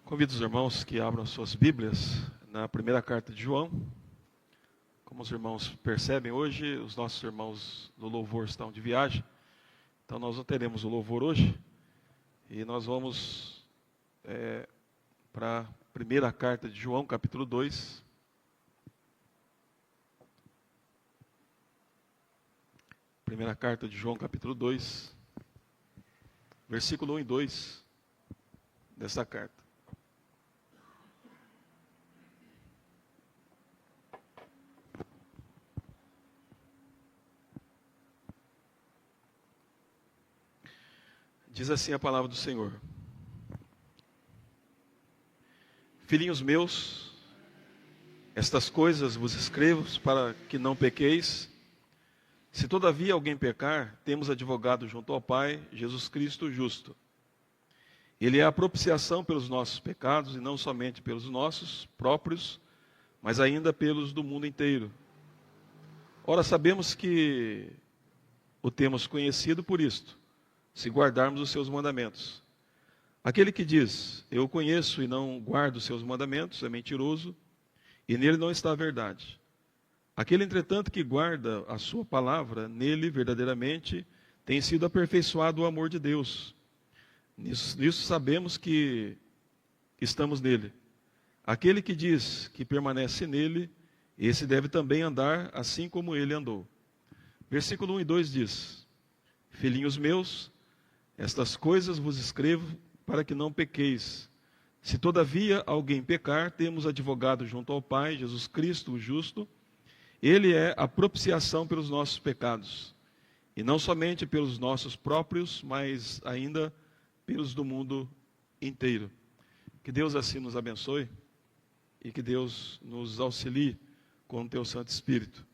Convido os irmãos que abram suas Bíblias na primeira carta de João. Como os irmãos percebem, hoje os nossos irmãos do louvor estão de viagem, então nós não teremos o louvor hoje. E nós vamos para a primeira carta de João, capítulo 2. Primeira carta de João, capítulo 2, versículo 1 e 2 dessa carta. Diz assim a palavra do Senhor: Filhinhos meus, estas coisas vos escrevo para que não pequeis. Se todavia alguém pecar, temos advogado junto ao Pai, Jesus Cristo justo. Ele é a propiciação pelos nossos pecados, e não somente pelos nossos próprios, mas ainda pelos do mundo inteiro. Ora, sabemos que o temos conhecido por isto, se guardarmos os seus mandamentos. Aquele que diz, eu o conheço e não guardo os seus mandamentos, é mentiroso, e nele não está a verdade. Aquele, entretanto, que guarda a sua palavra, nele verdadeiramente tem sido aperfeiçoado o amor de Deus. Nisso sabemos que estamos nele. Aquele que diz que permanece nele, esse deve também andar assim como ele andou. Versículo 1 e 2 diz, Filhinhos meus, estas coisas vos escrevo para que não pequeis. Se todavia alguém pecar, temos advogado junto ao Pai, Jesus Cristo, o justo. Ele é a propiciação pelos nossos pecados, e não somente pelos nossos próprios, mas ainda pelos do mundo inteiro. Que Deus assim nos abençoe e que Deus nos auxilie com o teu Santo Espírito.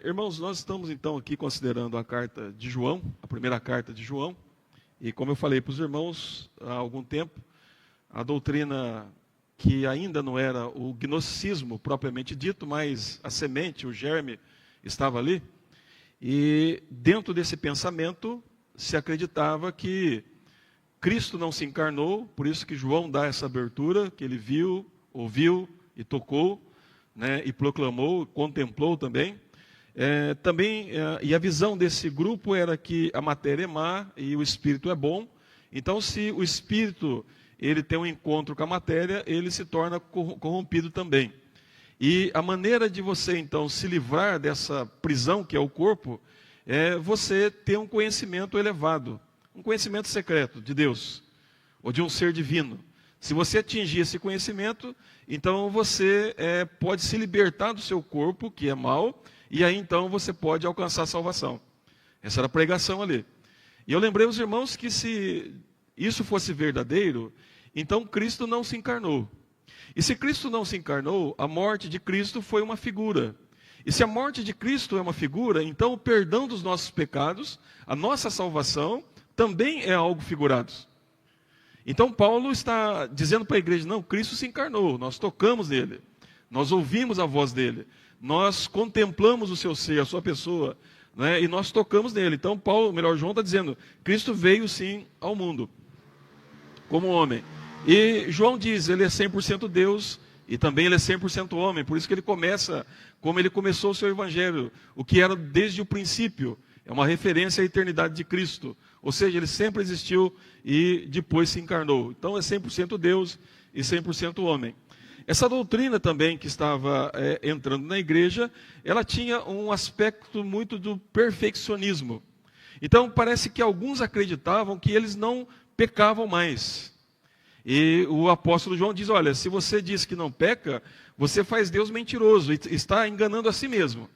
Irmãos, nós estamos então aqui considerando a carta de João, a primeira carta de João, e como eu falei para os irmãos há algum tempo, a doutrina que ainda não era o gnosticismo propriamente dito, mas a semente, o germe estava ali, e dentro desse pensamento se acreditava que Cristo não se encarnou, por isso que João dá essa abertura, que ele viu, ouviu e tocou, né, e proclamou, contemplou também. E a visão desse grupo era que a matéria é má e o espírito é bom. Então, se o espírito ele tem um encontro com a matéria, ele se torna corrompido também. E a maneira de você, então, se livrar dessa prisão que é o corpo, é você ter um conhecimento elevado, um conhecimento secreto de Deus, ou de um ser divino. Se você atingir esse conhecimento, então você pode se libertar do seu corpo, que é mau, e aí então você pode alcançar a salvação. Essa era a pregação ali. E eu lembrei aos irmãos que se isso fosse verdadeiro, então Cristo não se encarnou. E se Cristo não se encarnou, a morte de Cristo foi uma figura. E se a morte de Cristo é uma figura, então o perdão dos nossos pecados, a nossa salvação, também é algo figurado. Então Paulo está dizendo para a igreja, não, Cristo se encarnou, nós tocamos nele, nós ouvimos a voz dele, nós contemplamos o seu ser, a sua pessoa, né, e nós tocamos nele. Então João está dizendo, Cristo veio sim ao mundo, como homem. E João diz, ele é 100% Deus e também ele é 100% homem, por isso que ele começa como ele começou o seu evangelho, o que era desde o princípio, é uma referência à eternidade de Cristo, ou seja, ele sempre existiu e depois se encarnou. Então é 100% Deus e 100% homem. Essa doutrina também que estava entrando na igreja, ela tinha um aspecto muito do perfeccionismo. Então parece que alguns acreditavam que eles não pecavam mais. E o apóstolo João diz, olha, se você diz que não peca, você faz Deus mentiroso e está enganando a si mesmo.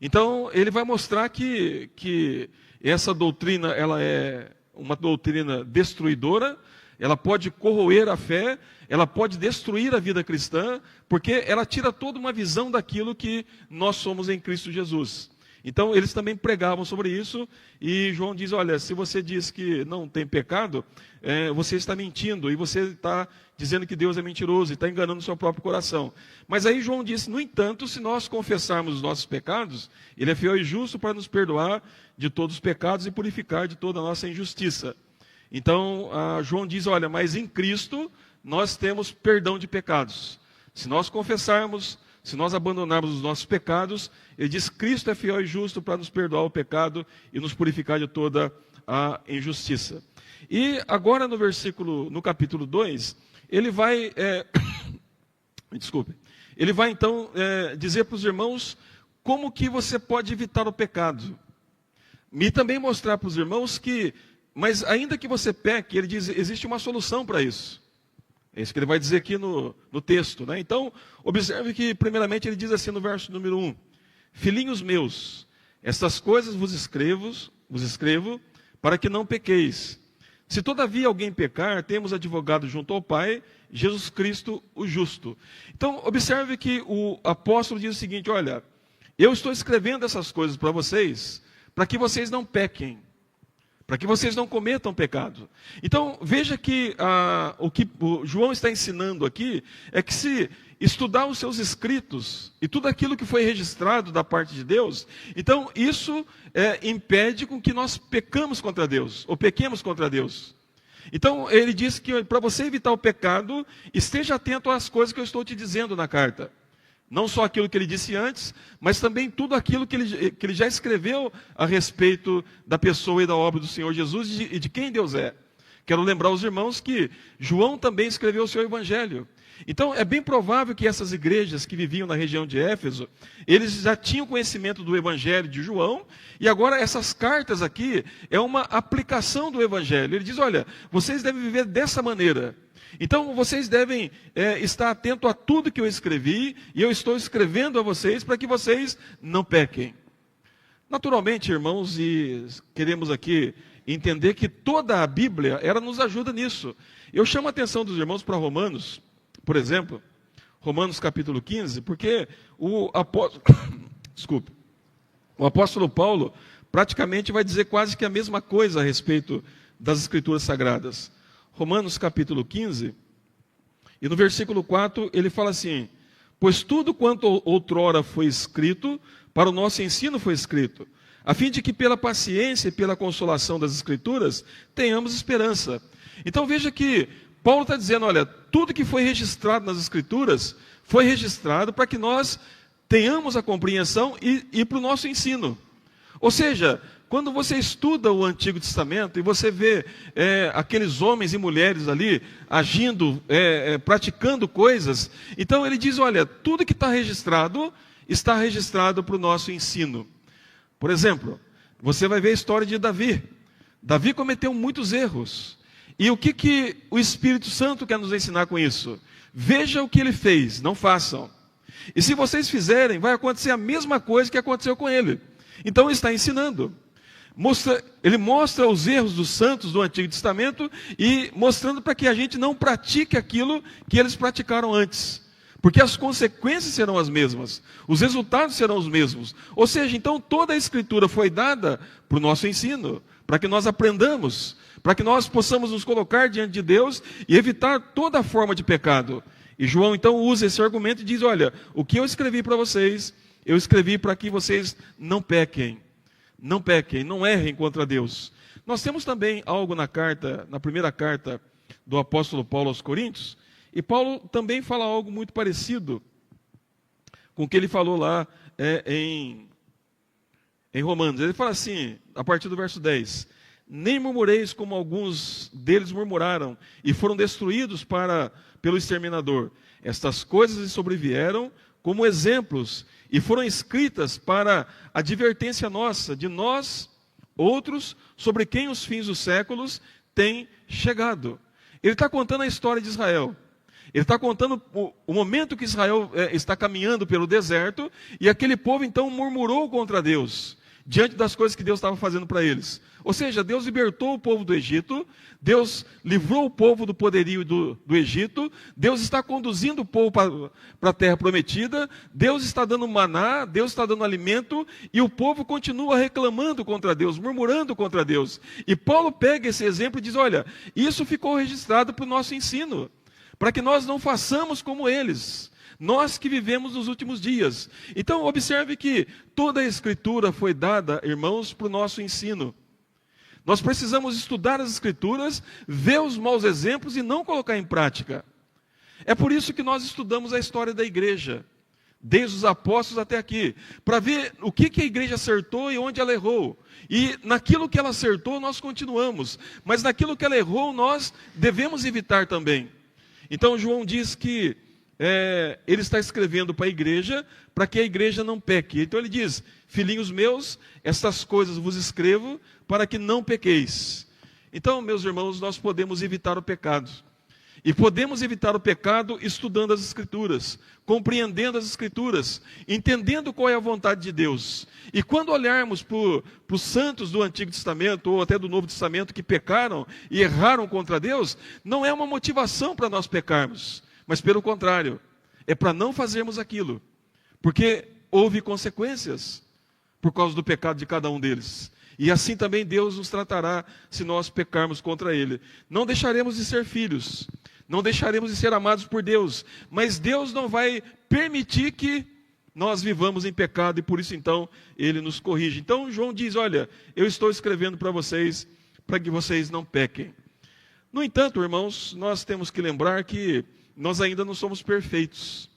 Então ele vai mostrar que essa doutrina ela é uma doutrina destruidora, ela pode corroer a fé, ela pode destruir a vida cristã, porque ela tira toda uma visão daquilo que nós somos em Cristo Jesus. Então eles também pregavam sobre isso, e João diz, olha, se você diz que não tem pecado, você está mentindo, e você está dizendo que Deus é mentiroso, e está enganando o seu próprio coração. Mas aí João disse, no entanto, se nós confessarmos os nossos pecados, ele é fiel e justo para nos perdoar de todos os pecados e purificar de toda a nossa injustiça. Então João diz, olha, mas em Cristo nós temos perdão de pecados. Se nós confessarmos, se nós abandonarmos os nossos pecados, ele diz: Cristo é fiel e justo para nos perdoar o pecado e nos purificar de toda a injustiça. E agora no capítulo 2, ele vai, ele vai então dizer para os irmãos como que você pode evitar o pecado. E também mostrar para os irmãos que, mas ainda que você peque, ele diz, existe uma solução para isso. É isso que ele vai dizer aqui no texto, né? Então, observe que primeiramente ele diz assim no verso número 1: Filhinhos meus, estas coisas vos escrevo para que não pequeis. Se todavia alguém pecar, temos advogado junto ao Pai, Jesus Cristo o justo. Então, observe que o apóstolo diz o seguinte: olha, eu estou escrevendo essas coisas para vocês, para que vocês não pequem, para que vocês não cometam pecado. Então, veja que o que o João está ensinando aqui é que se estudar os seus escritos e tudo aquilo que foi registrado da parte de Deus, então isso impede com que nós pecamos contra Deus, ou pequemos contra Deus. Então, ele diz que para você evitar o pecado, esteja atento às coisas que eu estou te dizendo na carta. Não só aquilo que ele disse antes, mas também tudo aquilo que ele já escreveu a respeito da pessoa e da obra do Senhor Jesus e de quem Deus é. Quero lembrar aos irmãos que João também escreveu o seu evangelho. Então, é bem provável que essas igrejas que viviam na região de Éfeso, eles já tinham conhecimento do evangelho de João, e agora essas cartas aqui é uma aplicação do evangelho. Ele diz: olha, vocês devem viver dessa maneira. Então, vocês devem estar atentos a tudo que eu escrevi, e eu estou escrevendo a vocês para que vocês não pequem. Naturalmente, irmãos, e queremos aqui entender que toda a Bíblia, ela nos ajuda nisso. Eu chamo a atenção dos irmãos para Romanos, por exemplo, Romanos capítulo 15, porque o apóstolo Paulo praticamente vai dizer quase que a mesma coisa a respeito das Escrituras Sagradas. Romanos capítulo 15, e no versículo 4 ele fala assim: pois tudo quanto outrora foi escrito, para o nosso ensino foi escrito, a fim de que pela paciência e pela consolação das Escrituras tenhamos esperança. Então veja que Paulo está dizendo: olha, tudo que foi registrado nas Escrituras foi registrado para que nós tenhamos a compreensão e para o nosso ensino. Ou seja, quando você estuda o Antigo Testamento e você vê aqueles homens e mulheres ali agindo, praticando coisas, então ele diz: olha, tudo que está registrado para o nosso ensino. Por exemplo, você vai ver a história de Davi. Davi cometeu muitos erros. E o que o Espírito Santo quer nos ensinar com isso? Veja o que ele fez, não façam. E se vocês fizerem, vai acontecer a mesma coisa que aconteceu com ele. Então ele está ensinando. Ele mostra os erros dos santos do Antigo Testamento e mostrando para que a gente não pratique aquilo que eles praticaram antes. Porque as consequências serão as mesmas, os resultados serão os mesmos. Ou seja, então toda a Escritura foi dada para o nosso ensino, para que nós aprendamos, para que nós possamos nos colocar diante de Deus e evitar toda forma de pecado. E João então usa esse argumento e diz: olha, o que eu escrevi para vocês, eu escrevi para que vocês não pequem. Não pequem, não errem contra Deus. Nós temos também algo na primeira carta do apóstolo Paulo aos Coríntios, e Paulo também fala algo muito parecido com o que ele falou lá em Romanos. Ele fala assim, a partir do verso 10: nem murmureis como alguns deles murmuraram e foram destruídos pelo exterminador. Estas coisas lhes sobrevieram como exemplos e foram escritas para advertência nossa, de nós, outros, sobre quem os fins dos séculos têm chegado. Ele está contando a história de Israel. Ele está contando o momento que Israel está caminhando pelo deserto, e aquele povo então murmurou contra Deus, diante das coisas que Deus estava fazendo para eles. Ou seja, Deus libertou o povo do Egito, Deus livrou o povo do poderio do Egito, Deus está conduzindo o povo para a terra prometida, Deus está dando maná, Deus está dando alimento, e o povo continua reclamando contra Deus, murmurando contra Deus. E Paulo pega esse exemplo e diz: olha, isso ficou registrado para o nosso ensino, para que nós não façamos como eles. Nós que vivemos nos últimos dias. Então, observe que toda a Escritura foi dada, irmãos, para o nosso ensino. Nós precisamos estudar as Escrituras, ver os maus exemplos e não colocar em prática. É por isso que nós estudamos a história da igreja, desde os apóstolos até aqui, para ver o que a igreja acertou e onde ela errou. E naquilo que ela acertou, nós continuamos, mas naquilo que ela errou, nós devemos evitar também. Então João diz que ele está escrevendo para a igreja, para que a igreja não peque. Então ele diz: filhinhos meus, estas coisas vos escrevo, para que não pequeis. Então, meus irmãos, nós podemos evitar o pecado. E podemos evitar o pecado estudando as Escrituras, compreendendo as Escrituras, entendendo qual é a vontade de Deus. E quando olharmos para os santos do Antigo Testamento, ou até do Novo Testamento, que pecaram e erraram contra Deus, não é uma motivação para nós pecarmos, mas pelo contrário, é para não fazermos aquilo, porque houve consequências por causa do pecado de cada um deles. E assim também Deus nos tratará se nós pecarmos contra Ele. Não deixaremos de ser filhos, não deixaremos de ser amados por Deus, mas Deus não vai permitir que nós vivamos em pecado, e por isso então Ele nos corrige. Então João diz: olha, eu estou escrevendo para vocês, para que vocês não pequem. No entanto, irmãos, nós temos que lembrar que nós ainda não somos perfeitos.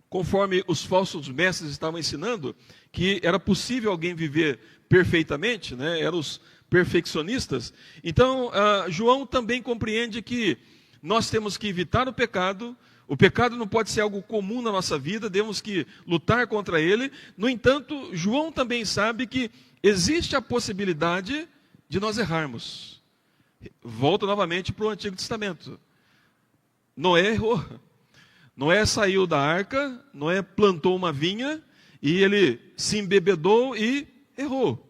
Conforme os falsos mestres estavam ensinando, que era possível alguém viver perfeitamente, né? Eram os perfeccionistas. Então, João também compreende que nós temos que evitar o pecado não pode ser algo comum na nossa vida, temos que lutar contra ele. No entanto, João também sabe que existe a possibilidade de nós errarmos. Volto novamente para o Antigo Testamento. Noé errou. Noé saiu da arca, Noé plantou uma vinha e ele se embebedou e errou.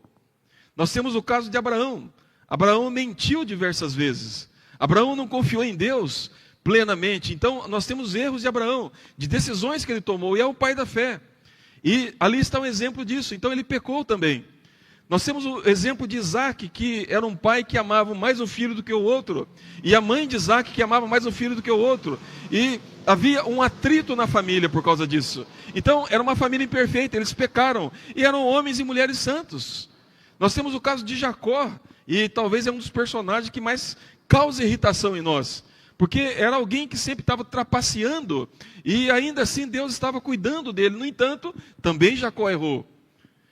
Nós temos o caso de Abraão. Abraão mentiu diversas vezes. Abraão não confiou em Deus plenamente. Então, nós temos erros de Abraão, de decisões que ele tomou, e é o pai da fé. E ali está um exemplo disso. Então, ele pecou também. Nós temos o exemplo de Isaac, que era um pai que amava mais um filho do que o outro, e a mãe de Isaac que amava mais um filho do que o outro, e havia um atrito na família por causa disso. Então, era uma família imperfeita, eles pecaram, e eram homens e mulheres santos. Nós temos o caso de Jacó, e talvez é um dos personagens que mais causa irritação em nós, porque era alguém que sempre estava trapaceando, e ainda assim Deus estava cuidando dele. No entanto, também Jacó errou.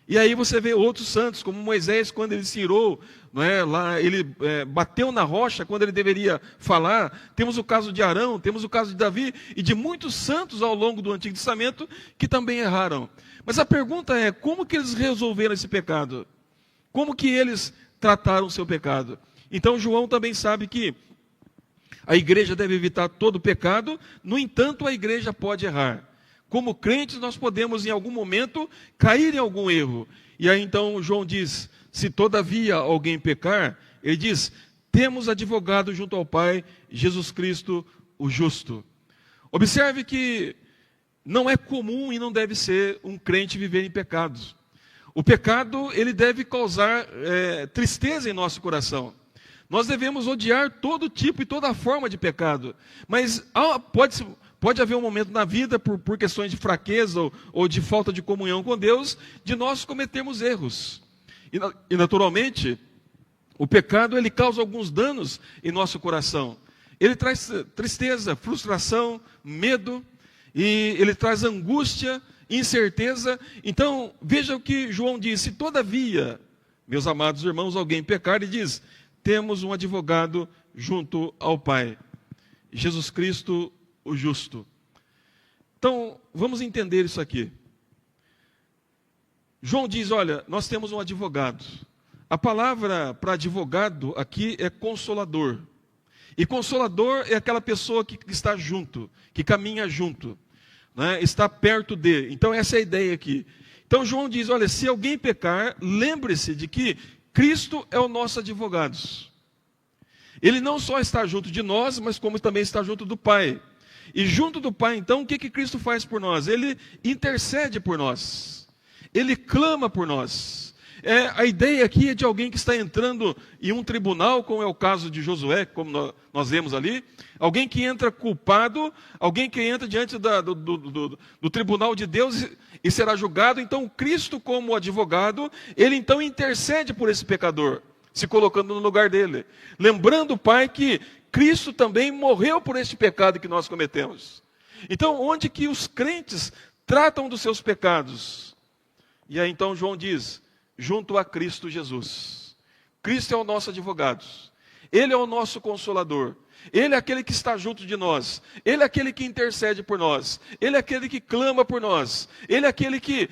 E aí você vê outros santos, como Moisés, quando ele se irou, não é, lá, ele bateu na rocha quando ele deveria falar. Temos o caso de Arão, temos o caso de Davi e de muitos santos ao longo do Antigo Testamento que também erraram. Mas a pergunta é: como que eles resolveram esse pecado? Como que eles trataram o seu pecado? Então João também sabe que a igreja deve evitar todo pecado, no entanto a igreja pode errar. Como crentes, nós podemos em algum momento cair em algum erro. E aí então João diz: se todavia alguém pecar, ele diz: temos advogado junto ao Pai, Jesus Cristo, o justo. Observe que não é comum e não deve ser um crente viver em pecados. O pecado, ele deve causar tristeza em nosso coração. Nós devemos odiar todo tipo e toda forma de pecado. Mas pode haver um momento na vida, por questões de fraqueza ou de falta de comunhão com Deus, de nós cometermos erros. E naturalmente, o pecado ele causa alguns danos em nosso coração. Ele traz tristeza, frustração, medo, e ele traz angústia, incerteza. Então, veja o que João disse: todavia, meus amados irmãos, alguém pecar, ele diz: temos um advogado junto ao Pai, Jesus Cristo, o justo. Então, vamos entender isso aqui. João diz: olha, nós temos um advogado. A palavra para advogado aqui é consolador. E consolador é aquela pessoa que está junto, que caminha junto, né? Está perto de. Então, essa é a ideia aqui. Então, João diz: olha, se alguém pecar, lembre-se de que Cristo é o nosso advogado. Ele não só está junto de nós, mas como também está junto do Pai. E junto do Pai, então, o que Cristo faz por nós? Ele intercede por nós. Ele clama por nós. A ideia aqui é de alguém que está entrando em um tribunal, como é o caso de Josué, como nós vemos ali. Alguém que entra culpado, alguém que entra diante do tribunal de Deus e será julgado. Então, Cristo, como advogado, ele então intercede por esse pecador. se colocando no lugar dele. Lembrando, Pai, que Cristo também morreu por este pecado que nós cometemos. Então, onde que os crentes tratam dos seus pecados? E aí então João diz, junto a Cristo Jesus. Cristo é o nosso advogado. Ele é o nosso consolador. Ele é aquele que está junto de nós. Ele é aquele que intercede por nós. Ele é aquele que clama por nós. Ele é aquele que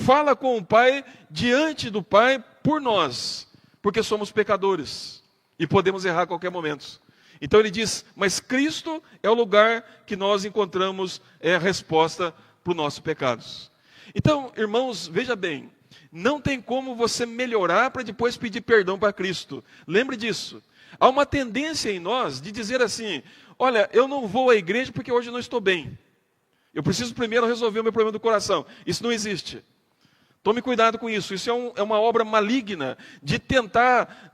fala com o Pai, diante do Pai, por nós. Porque somos pecadores. E podemos errar a qualquer momento. Então ele diz, mas Cristo é o lugar que nós encontramos a resposta para os nossos pecados. Então, irmãos, veja bem. Não tem como você melhorar para depois pedir perdão para Cristo. Lembre disso. Há uma tendência em nós de dizer assim, olha, eu não vou à igreja porque hoje eu não estou bem. Eu preciso primeiro resolver o meu problema do coração. Isso não existe. Tome cuidado com isso. Isso é uma obra maligna de tentar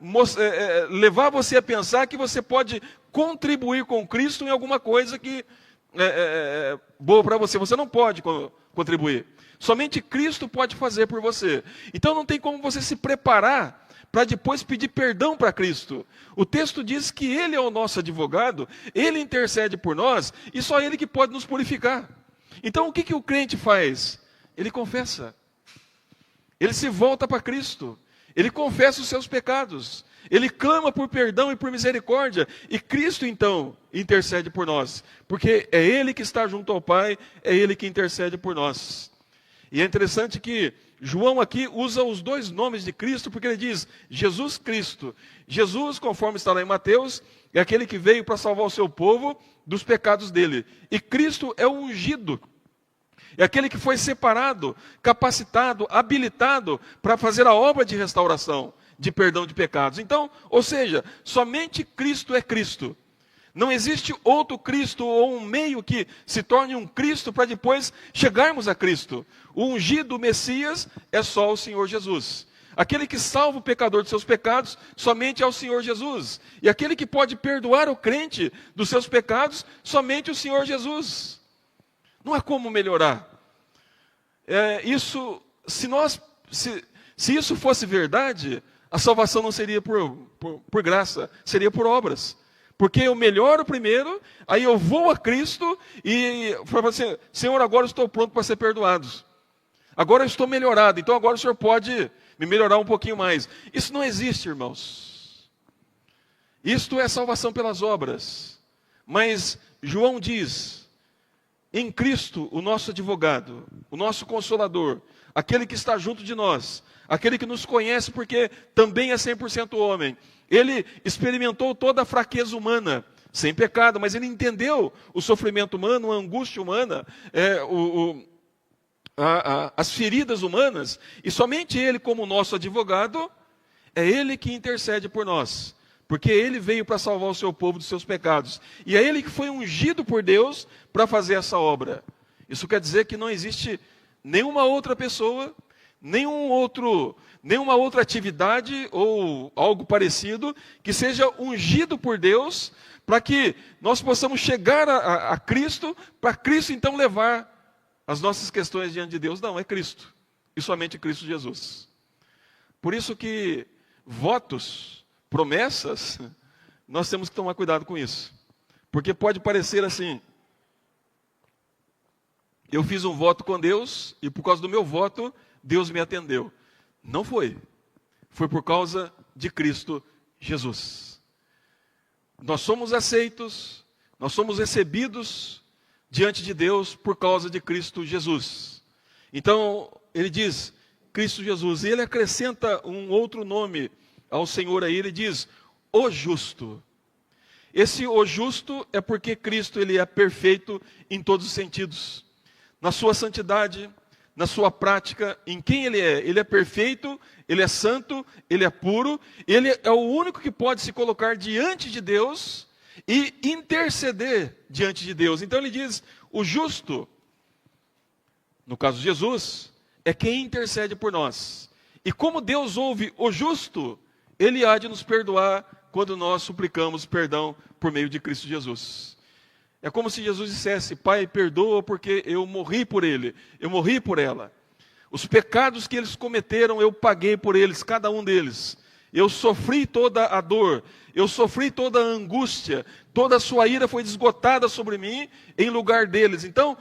levar você a pensar que você pode contribuir com Cristo em alguma coisa que é boa para você. Você não pode contribuir. Somente Cristo pode fazer por você. Então não tem como você se preparar para depois pedir perdão para Cristo. O texto diz que Ele é o nosso advogado, Ele intercede por nós, e só Ele que pode nos purificar. Então o que o crente faz? Ele confessa. Ele se volta para Cristo. Ele confessa os seus pecados. Ele clama por perdão e por misericórdia. E Cristo então intercede por nós. Porque é Ele que está junto ao Pai, é Ele que intercede por nós. E é interessante que João aqui usa os dois nomes de Cristo, porque ele diz Jesus Cristo. Jesus, conforme está lá em Mateus, é aquele que veio para salvar o seu povo dos pecados dele. E Cristo é o ungido. É aquele que foi separado, capacitado, habilitado para fazer a obra de restauração, de perdão de pecados. Então, ou seja, somente Cristo é Cristo. Não existe outro Cristo ou um meio que se torne um Cristo para depois chegarmos a Cristo. O ungido, o Messias, é só o Senhor Jesus. Aquele que salva o pecador de seus pecados, somente é o Senhor Jesus. E aquele que pode perdoar o crente dos seus pecados, somente o Senhor Jesus. Não há como melhorar. Se isso fosse verdade, a salvação não seria por graça, seria por obras. Porque eu melhoro primeiro, aí eu vou a Cristo e falo assim, Senhor, agora eu estou pronto para ser perdoado. Agora eu estou melhorado, então agora o Senhor pode me melhorar um pouquinho mais. Isso não existe, irmãos. Isto é salvação pelas obras. Mas João diz, em Cristo, o nosso advogado, o nosso consolador, aquele que está junto de nós, aquele que nos conhece porque também é 100% homem. Ele experimentou toda a fraqueza humana, sem pecado, mas ele entendeu o sofrimento humano, a angústia humana, as feridas humanas, e somente ele, como nosso advogado, é ele que intercede por nós, porque ele veio para salvar o seu povo dos seus pecados, e é ele que foi ungido por Deus para fazer essa obra. Isso quer dizer que não existe nenhuma outra pessoa, nenhuma outra atividade ou algo parecido que seja ungido por Deus para que nós possamos chegar a Cristo, para Cristo então levar as nossas questões diante de Deus. Não, é Cristo. E somente Cristo Jesus. Por isso que votos, promessas, nós temos que tomar cuidado com isso. Porque pode parecer assim, eu fiz um voto com Deus e por causa do meu voto, Deus me atendeu. Não foi. Foi por causa de Cristo Jesus. Nós somos aceitos, nós somos recebidos diante de Deus por causa de Cristo Jesus. Então, ele diz, Cristo Jesus, e ele acrescenta um outro nome ao Senhor aí, ele diz, o justo. Esse o justo é porque Cristo ele é perfeito em todos os sentidos. Na sua santidade, na sua prática, em quem ele é perfeito, ele é santo, ele é puro, ele é o único que pode se colocar diante de Deus e interceder diante de Deus. Então ele diz, o justo, no caso de Jesus, é quem intercede por nós. E como Deus ouve o justo, ele há de nos perdoar quando nós suplicamos perdão por meio de Cristo Jesus. É como se Jesus dissesse, Pai, perdoa porque eu morri por ele, eu morri por ela. Os pecados que eles cometeram, eu paguei por eles, cada um deles. eu sofri toda a dor, eu sofri toda a angústia, toda a sua ira foi esgotada sobre mim em lugar deles. Então,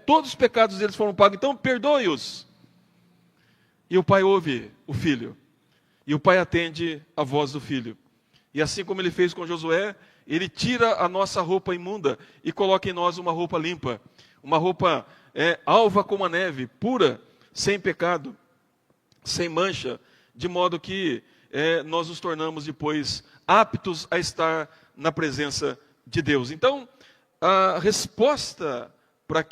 todos os pecados deles foram pagos, então perdoe-os. E o pai ouve o filho, e o pai atende a voz do filho. E assim como ele fez com Josué, ele tira a nossa roupa imunda e coloca em nós uma roupa limpa, uma roupa alva como a neve, pura, sem pecado, sem mancha, de modo que nós nos tornamos depois aptos a estar na presença de Deus. Então, a resposta para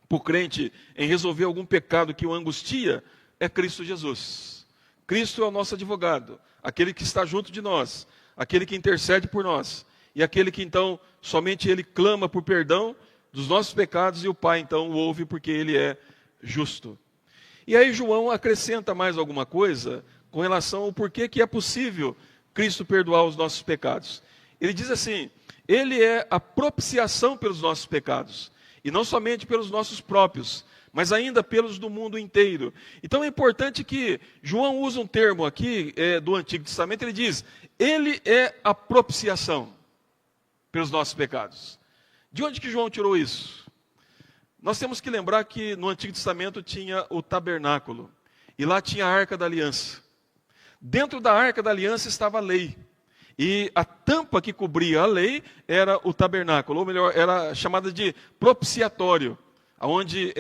o crente em resolver algum pecado que o angustia é Cristo Jesus. Cristo é o nosso advogado, aquele que está junto de nós, aquele que intercede por nós, e aquele que então somente ele clama por perdão dos nossos pecados, e o Pai então o ouve porque ele é justo. E aí João acrescenta mais alguma coisa com relação ao porquê que é possível Cristo perdoar os nossos pecados. Ele diz assim: ele é a propiciação pelos nossos pecados, e não somente pelos nossos próprios, mas ainda pelos do mundo inteiro. Então é importante que João usa um termo aqui do Antigo Testamento, ele diz, ele é a propiciação pelos nossos pecados. De onde que João tirou isso? Nós temos que lembrar que no Antigo Testamento tinha o tabernáculo, e lá tinha a Arca da Aliança. Dentro da Arca da Aliança estava a lei, e a tampa que cobria a lei era o tabernáculo, ou melhor, era chamada de propiciatório, onde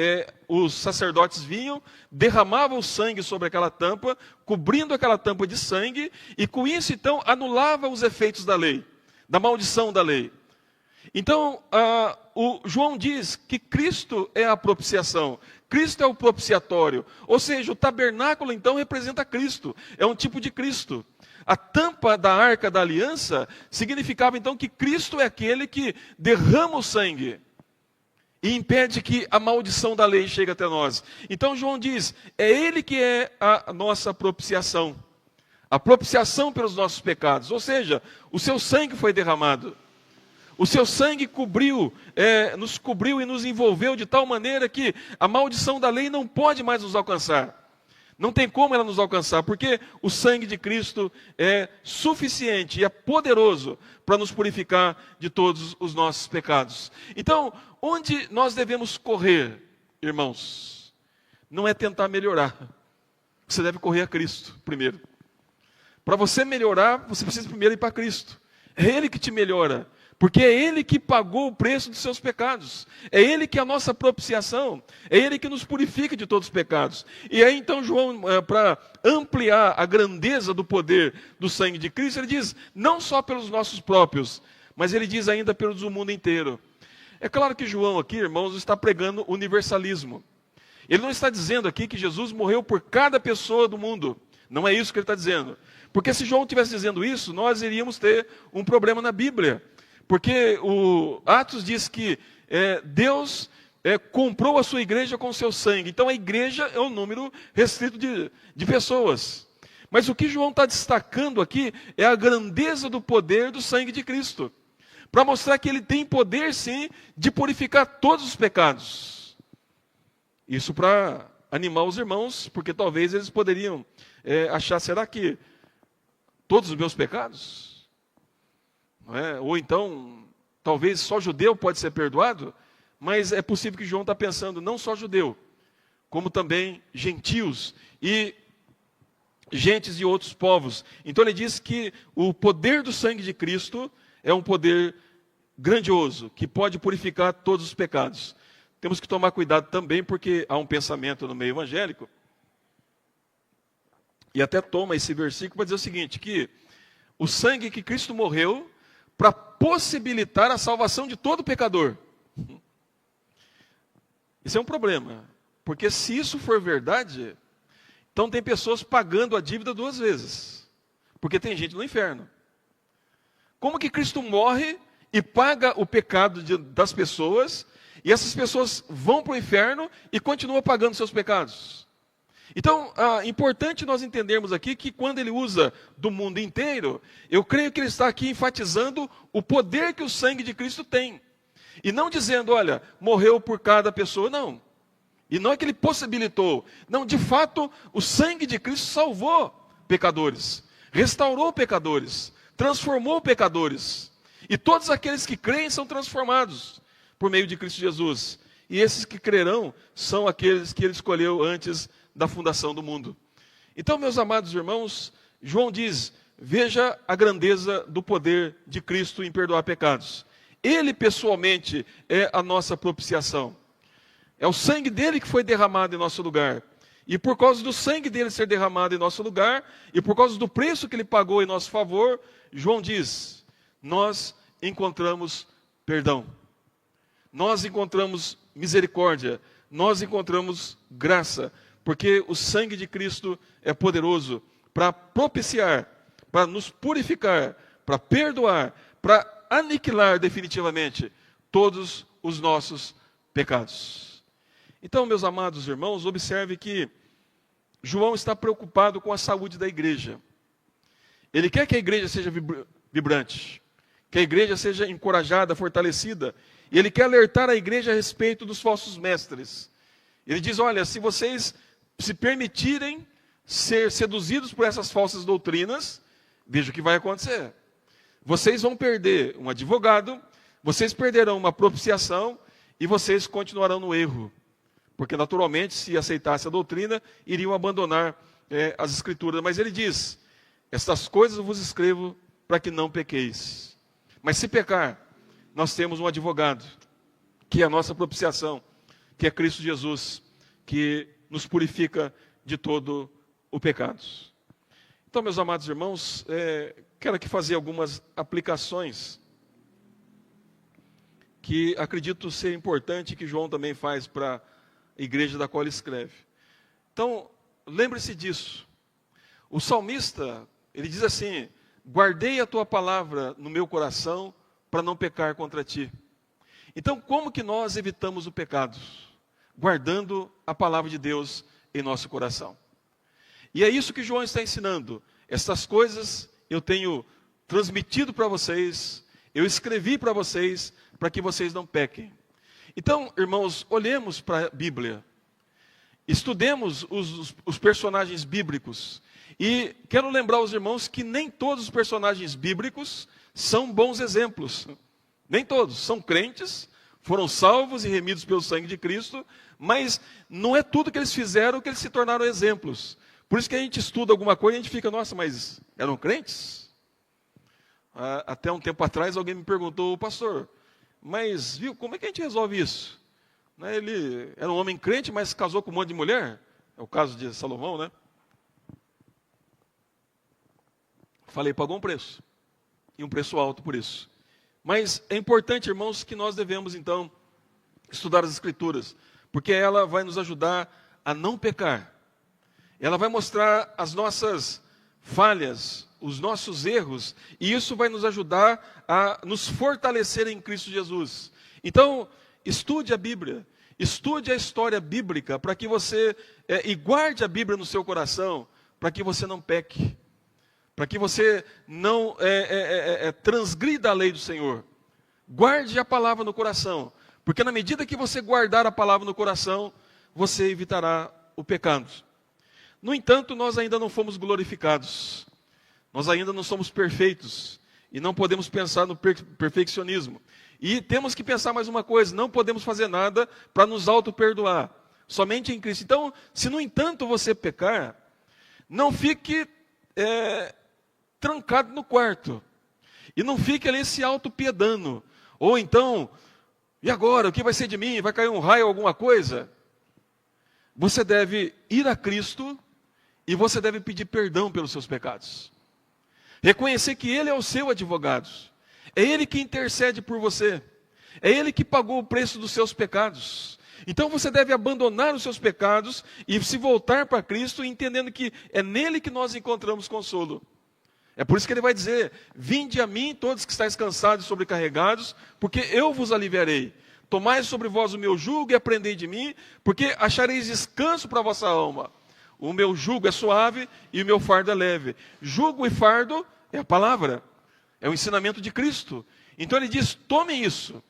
os sacerdotes vinham, derramavam o sangue sobre aquela tampa, cobrindo aquela tampa de sangue, e com isso então anulava os efeitos da lei, da maldição da lei. Então, o João diz que Cristo é a propiciação, Cristo é o propiciatório, ou seja, o tabernáculo então representa Cristo, é um tipo de Cristo. A tampa da Arca da Aliança significava então que Cristo é aquele que derrama o sangue e impede que a maldição da lei chegue até nós. Então João diz, é Ele que é a nossa propiciação, a propiciação pelos nossos pecados, ou seja, o seu sangue foi derramado. O seu sangue nos cobriu e nos envolveu de tal maneira que a maldição da lei não pode mais nos alcançar. Não tem como ela nos alcançar, porque o sangue de Cristo é suficiente e é poderoso para nos purificar de todos os nossos pecados. Então, onde nós devemos correr, irmãos? Não é tentar melhorar. Você deve correr a Cristo primeiro. Para você melhorar, você precisa primeiro ir para Cristo. É Ele que te melhora. Porque é Ele que pagou o preço dos seus pecados. É Ele que é a nossa propiciação. É Ele que nos purifica de todos os pecados. E aí então João, para ampliar a grandeza do poder do sangue de Cristo, ele diz, não só pelos nossos próprios, mas ele diz ainda pelos do mundo inteiro. É claro que João aqui, irmãos, está pregando universalismo. Ele não está dizendo aqui que Jesus morreu por cada pessoa do mundo. Não é isso que ele está dizendo. Porque se João estivesse dizendo isso, nós iríamos ter um problema na Bíblia. Porque o Atos diz que Deus comprou a sua igreja com o seu sangue. Então a igreja é um número restrito de pessoas. Mas o que João está destacando aqui é a grandeza do poder do sangue de Cristo. Para mostrar que ele tem poder sim de purificar todos os pecados. Isso para animar os irmãos, porque talvez eles poderiam achar, será que todos os meus pecados? Ou então, talvez só judeu pode ser perdoado, mas é possível que João está pensando, não só judeu, como também gentios e gentes de outros povos. Então ele diz que o poder do sangue de Cristo é um poder grandioso, que pode purificar todos os pecados. Temos que tomar cuidado também, porque há um pensamento no meio evangélico, e até toma esse versículo para dizer o seguinte, que o sangue que Cristo morreu para possibilitar a salvação de todo pecador. Isso é um problema, porque se isso for verdade, então tem pessoas pagando a dívida duas vezes, porque tem gente no inferno. Como que Cristo morre e paga o pecado das pessoas, e essas pessoas vão para o inferno e continuam pagando seus pecados? Então, é importante nós entendermos aqui que quando ele usa do mundo inteiro, eu creio que ele está aqui enfatizando o poder que o sangue de Cristo tem. E não dizendo, olha, morreu por cada pessoa, não. E não é que ele possibilitou. Não, de fato, o sangue de Cristo salvou pecadores, restaurou pecadores, transformou pecadores. E todos aqueles que creem são transformados por meio de Cristo Jesus. E esses que crerão são aqueles que ele escolheu antes da fundação do mundo. Então, meus amados irmãos, João diz: veja a grandeza do poder de Cristo em perdoar pecados. Ele pessoalmente é a nossa propiciação. É o sangue dele que foi derramado em nosso lugar. E por causa do sangue dele ser derramado em nosso lugar, e por causa do preço que ele pagou em nosso favor, João diz: nós encontramos perdão. Nós encontramos misericórdia. Nós encontramos graça. Porque o sangue de Cristo é poderoso para propiciar, para nos purificar, para perdoar, para aniquilar definitivamente todos os nossos pecados. Então, meus amados irmãos, observe que João está preocupado com a saúde da igreja. Ele quer que a igreja seja vibrante, que a igreja seja encorajada, fortalecida, e ele quer alertar a igreja a respeito dos falsos mestres. Ele diz: olha, se vocês se permitirem ser seduzidos por essas falsas doutrinas, veja o que vai acontecer. Vocês vão perder um advogado, vocês perderão uma propiciação e vocês continuarão no erro. Porque naturalmente, se aceitasse a doutrina, iriam abandonar as escrituras. Mas ele diz: estas coisas eu vos escrevo para que não pequeis. Mas se pecar, nós temos um advogado, que é a nossa propiciação, que é Cristo Jesus, que nos purifica de todo o pecado. Então, meus amados irmãos, quero aqui fazer algumas aplicações que acredito ser importante, que João também faz para a igreja da qual ele escreve. Então, lembre-se disso. O salmista, ele diz assim: guardei a tua palavra no meu coração para não pecar contra ti. Então, como que nós evitamos o pecado? Guardando a palavra de Deus em nosso coração. E é isso que João está ensinando. Essas coisas eu tenho transmitido para vocês, eu escrevi para vocês, para que vocês não pequem. Então, irmãos, olhemos para a Bíblia. Estudemos os personagens bíblicos. E quero lembrar aos irmãos que nem todos os personagens bíblicos são bons exemplos. Nem todos. São crentes, foram salvos e remidos pelo sangue de Cristo, mas não é tudo que eles fizeram que eles se tornaram exemplos. Por isso que a gente estuda alguma coisa e a gente fica: nossa, mas eram crentes? Até um tempo atrás alguém me perguntou: pastor, mas viu, como é que a gente resolve isso? Ele era um homem crente, mas casou com um monte de mulher. É o caso de Salomão, né? Falei, pagou um preço. E um preço alto por isso. Mas é importante, irmãos, que nós devemos, então, estudar as Escrituras. Porque ela vai nos ajudar a não pecar. Ela vai mostrar as nossas falhas, os nossos erros. E isso vai nos ajudar a nos fortalecer em Cristo Jesus. Então, estude a Bíblia. Estude a história bíblica para que você... e guarde a Bíblia no seu coração, para que você não peque. Para que você não transgrida a lei do Senhor. Guarde a palavra no coração. Porque na medida que você guardar a palavra no coração, você evitará o pecado. No entanto, nós ainda não fomos glorificados. Nós ainda não somos perfeitos. E não podemos pensar no perfeccionismo. E temos que pensar mais uma coisa: não podemos fazer nada para nos auto-perdoar. Somente em Cristo. Então, se no entanto você pecar, não fique trancado no quarto. E não fique ali se auto-piedando. Ou então, e agora? O que vai ser de mim? Vai cair um raio ou alguma coisa? Você deve ir a Cristo e você deve pedir perdão pelos seus pecados. Reconhecer que Ele é o seu advogado. É Ele que intercede por você. É Ele que pagou o preço dos seus pecados. Então você deve abandonar os seus pecados e se voltar para Cristo, entendendo que é nele que nós encontramos consolo. É por isso que ele vai dizer: vinde a mim todos que estáis cansados e sobrecarregados, porque eu vos aliviarei. Tomai sobre vós o meu jugo e aprendei de mim, porque achareis descanso para a vossa alma. O meu jugo é suave e o meu fardo é leve. Jugo e fardo é a palavra, é o ensinamento de Cristo. Então ele diz: tomem isso.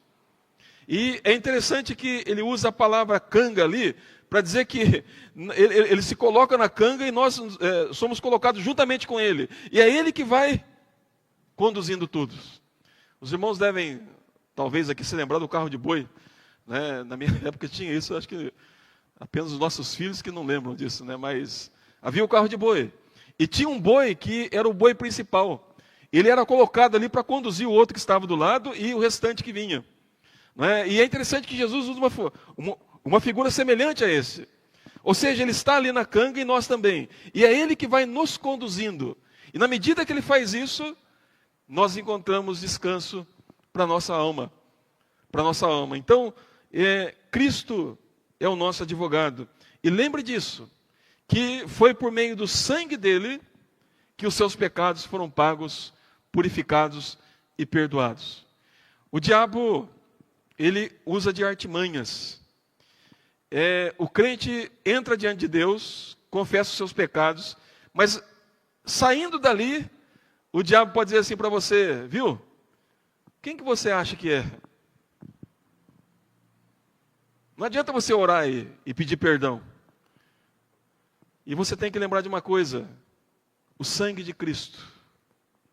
E é interessante que ele usa a palavra canga ali para dizer que ele se coloca na canga e nós somos colocados juntamente com ele. E é ele que vai conduzindo tudo. Os irmãos devem, talvez aqui, se lembrar do carro de boi. Né? Na minha época tinha isso, acho que apenas os nossos filhos que não lembram disso, né? Mas havia o carro de boi. E tinha um boi que era o boi principal. Ele era colocado ali para conduzir o outro que estava do lado e o restante que vinha. Né? E é interessante que Jesus usa uma figura semelhante a esse. Ou seja, ele está ali na canga e nós também. E é ele que vai nos conduzindo. E na medida que ele faz isso, nós encontramos descanso para a nossa alma. Para a nossa alma. Então, Cristo é o nosso advogado. E lembre disso, que foi por meio do sangue dele que os seus pecados foram pagos, purificados e perdoados. O diabo, ele usa de artimanhas. O crente entra diante de Deus, confessa os seus pecados, mas saindo dali, o diabo pode dizer assim para você, viu? Quem que você acha que é? Não adianta você orar e pedir perdão. E você tem que lembrar de uma coisa, o sangue de Cristo,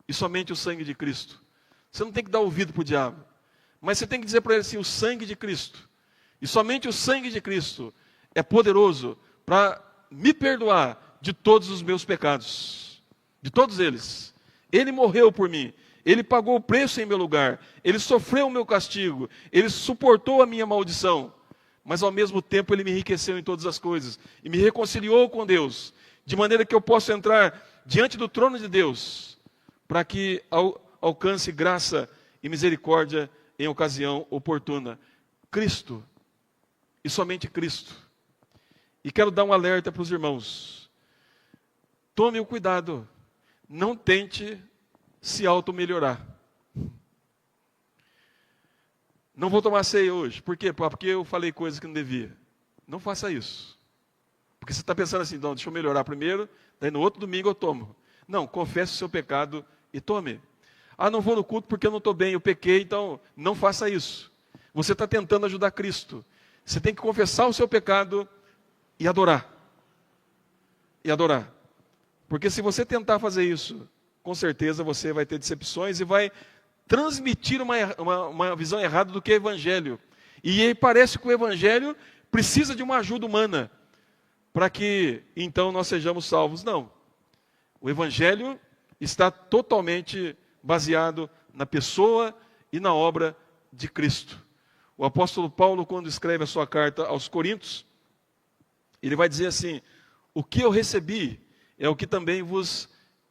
e somente o sangue de Cristo. Você não tem que dar ouvido para o diabo, mas você tem que dizer para ele assim, o sangue de Cristo. E somente o sangue de Cristo é poderoso para me perdoar de todos os meus pecados. De todos eles. Ele morreu por mim. Ele pagou o preço em meu lugar. Ele sofreu o meu castigo. Ele suportou a minha maldição. Mas ao mesmo tempo ele me enriqueceu em todas as coisas. E me reconciliou com Deus. De maneira que eu possa entrar diante do trono de Deus. Para que alcance graça e misericórdia em ocasião oportuna. Cristo. E somente Cristo. E quero dar um alerta para os irmãos. Tome o cuidado. Não tente se auto-melhorar. Não vou tomar ceia hoje. Por quê? Porque eu falei coisas que não devia. Não faça isso. Porque você está pensando assim, não, deixa eu melhorar primeiro, daí no outro domingo eu tomo. Não, confesse o seu pecado e tome. Ah, não vou no culto porque eu não estou bem, eu pequei, então não faça isso. Você está tentando ajudar Cristo. Você tem que confessar o seu pecado e adorar. E adorar. Porque se você tentar fazer isso, com certeza você vai ter decepções e vai transmitir uma visão errada do que é Evangelho. E aí parece que o Evangelho precisa de uma ajuda humana para que então nós sejamos salvos. Não. O Evangelho está totalmente baseado na pessoa e na obra de Cristo. O apóstolo Paulo, quando escreve a sua carta aos Coríntios, ele vai dizer assim, o que eu recebi é o que também vos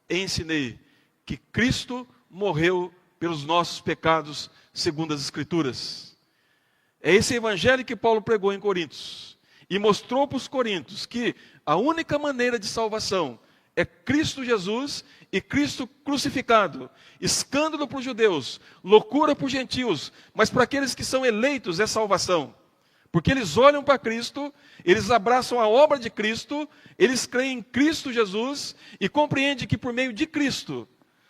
ensinei, que Cristo morreu pelos nossos pecados, segundo as Escrituras. É esse evangelho que Paulo pregou em Coríntios, e mostrou para os coríntios que a única maneira de salvação é Cristo Jesus e Cristo crucificado. Escândalo para os judeus, loucura para os gentios, mas para aqueles que são eleitos é salvação. Porque eles olham para Cristo, eles abraçam a obra de Cristo, eles creem em Cristo Jesus e compreendem que por meio de Cristo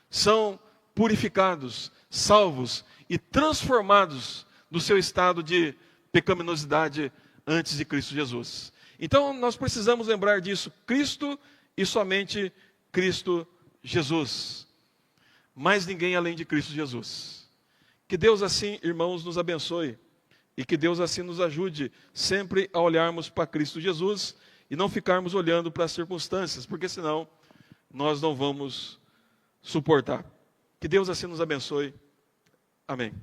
são purificados, salvos e transformados do seu estado de pecaminosidade antes de Cristo Jesus. Então nós precisamos lembrar disso, Cristo e somente Cristo Jesus. Mais ninguém além de Cristo Jesus. Que Deus assim, irmãos, nos abençoe. E que Deus assim nos ajude sempre a olharmos para Cristo Jesus e não ficarmos olhando para as circunstâncias, porque senão nós não vamos suportar. Que Deus assim nos abençoe. Amém.